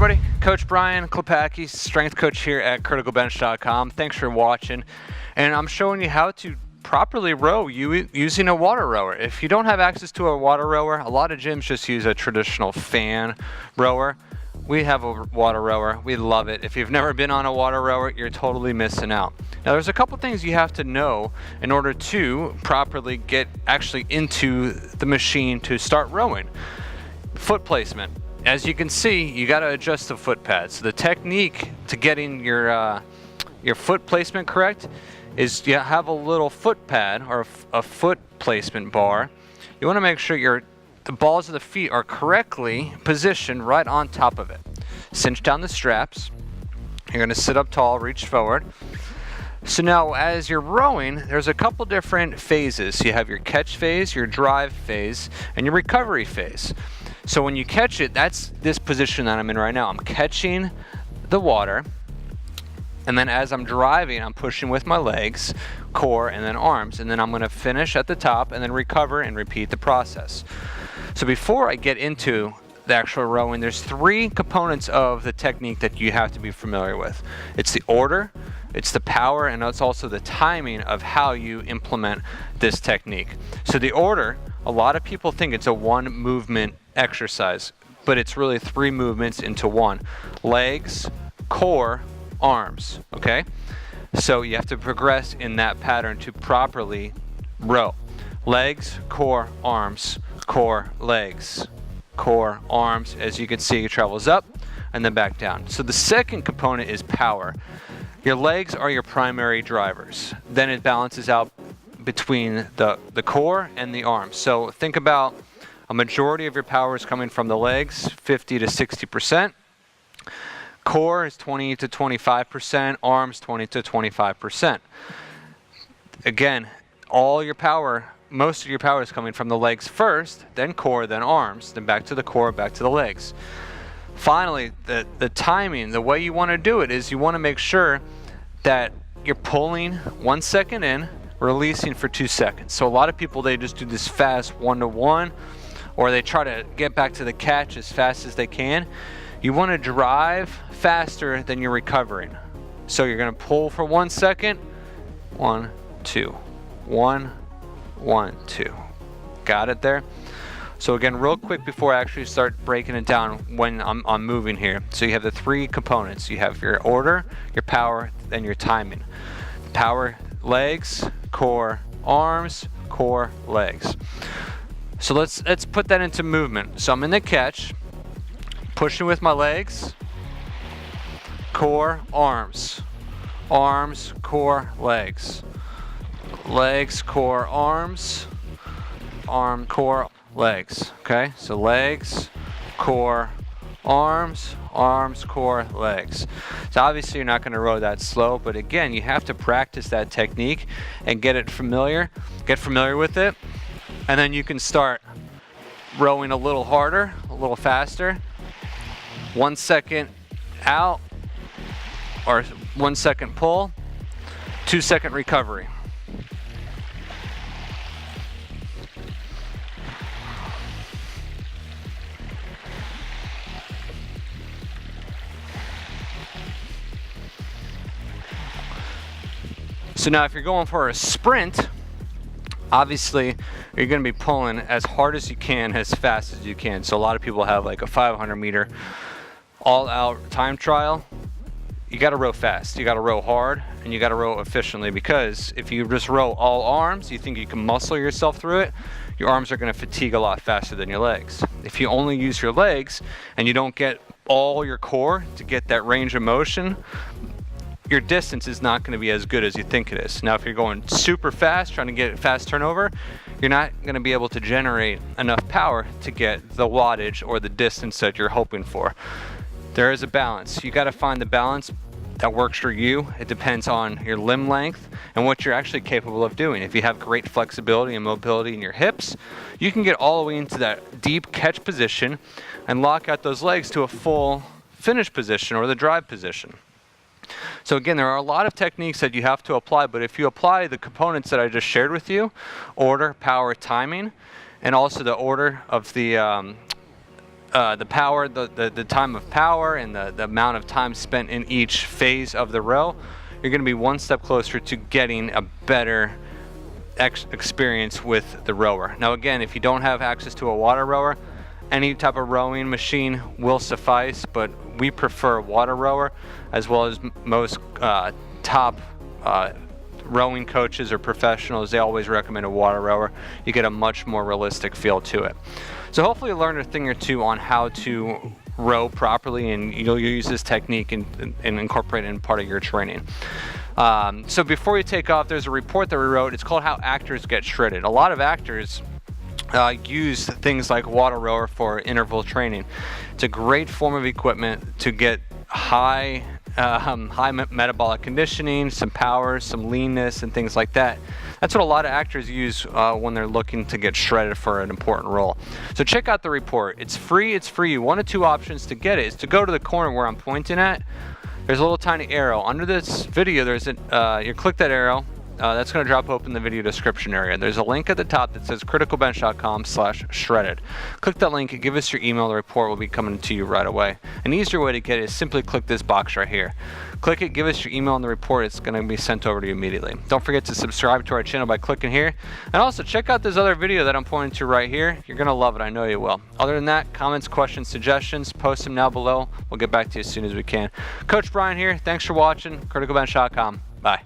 everybody, Coach Brian Klepacki, strength coach here at criticalbench.com. Thanks for watching, and I'm showing you how to properly row using a water rower. If you don't have access to a water rower, a lot of gyms just use a traditional fan rower. We have a water rower. We love it. If you've never been on a water rower, you're totally missing out. Now, there's a couple things you have to know in order to properly get actually into the machine to start rowing. Foot placement. As you can see, you got to adjust the foot pads. So the technique to getting your foot placement correct is you have a little foot pad or a foot placement bar. You want to make sure the balls of the feet are correctly positioned right on top of it. Cinch down the straps. You're going to sit up tall, reach forward. So now as you're rowing, there's a couple different phases. You have your catch phase, your drive phase, and your recovery phase. So when you catch it, that's this position that I'm in right now. I'm catching the water, and then as I'm driving, I'm pushing with my legs, core, and then arms, and then I'm going to finish at the top and then recover and repeat the process. So before I get into the actual rowing, there's three components of the technique that you have to be familiar with. It's the order, it's the power, and it's also the timing of how you implement this technique. So the order, a lot of people think it's a one movement exercise, but it's really three movements into one. Legs, core, arms, okay? So you have to progress in that pattern to properly row. Legs, core, arms, core, legs, core, arms. As you can see, it travels up and then back down. So the second component is power. Your legs are your primary drivers. Then it balances out between the core and the arms. So think about a majority of your power is coming from the legs, 50 to 60%. Core is 20 to 25%, arms 20 to 25%. Again, all your power, most of your power is coming from the legs first, then core, then arms, then back to the core, back to the legs. Finally, the timing, the way you want to do it is you want to make sure that you're pulling 1 second in, releasing for 2 seconds. So a lot of people, they just do this fast 1-to-1, or they try to get back to the catch as fast as they can. You want to drive faster than you're recovering. So you're going to pull for 1 second, 1, 2, 1, 1, 2. Got it there? So again, real quick before I actually start breaking it down when I'm moving here. So you have the three components. You have your order, your power, and your timing. Power, legs, core, arms, core, legs. So let's put that into movement. So I'm in the catch, pushing with my legs, core, arms, arms, core, legs, legs, core, arms, arm, core, legs. Okay, so legs, core, arms, arms, core, legs. So obviously you're not going to row that slow, but again, you have to practice that technique and get familiar with it, and then you can start rowing a little harder, a little faster. 1 second out, or 1 second pull, 2 second recovery. So now if you're going for a sprint, obviously you're going to be pulling as hard as you can, as fast as you can. So a lot of people have like a 500 meter all-out time trial. You got to row fast, you got to row hard, and you got to row efficiently, because if you just row all arms, you think you can muscle yourself through it, your arms are going to fatigue a lot faster than your legs. If you only use your legs and you don't get all your core to get that range of motion, your distance is not going to be as good as you think it is. Now, if you're going super fast, trying to get fast turnover, you're not going to be able to generate enough power to get the wattage or the distance that you're hoping for. There is a balance. You got to find the balance that works for you. It depends on your limb length and what you're actually capable of doing. If you have great flexibility and mobility in your hips, you can get all the way into that deep catch position and lock out those legs to a full finish position or the drive position. So again, there are a lot of techniques that you have to apply, but if you apply the components that I just shared with you, order, power, timing, and also the order of the the power, the time of power, and the amount of time spent in each phase of the row, you're going to be one step closer to getting a better experience with the rower. Now again, if you don't have access to a water rower, any type of rowing machine will suffice, but we prefer a water rower, as well as most top rowing coaches or professionals. They always recommend a water rower. You get a much more realistic feel to it. So hopefully you learned a thing or two on how to row properly, and you'll use this technique and incorporate it in part of your training. So before you take off, there's a report that we wrote. It's called How Actors Get Shredded. A lot of actors use things like water rower for interval training. It's a great form of equipment to get high metabolic conditioning, some power, some leanness, and things like that. That's what a lot of actors use when they're looking to get shredded for an important role. So check out the report. It's free. It's free. One of two options to get it is to go to the corner where I'm pointing at. There's a little tiny arrow under this video. There's you click that arrow. That's going to drop open the video description area. There's a link at the top that says criticalbench.com/shredded. Click that link and give us your email. The report will be coming to you right away. An easier way to get it is simply click this box right here. Click it, give us your email, and the report is going to be sent over to you immediately. Don't forget to subscribe to our channel by clicking here. And also check out this other video that I'm pointing to right here. You're going to love it. I know you will. Other than that, comments, questions, suggestions, post them now below. We'll get back to you as soon as we can. Coach Brian here. Thanks for watching. criticalbench.com. Bye.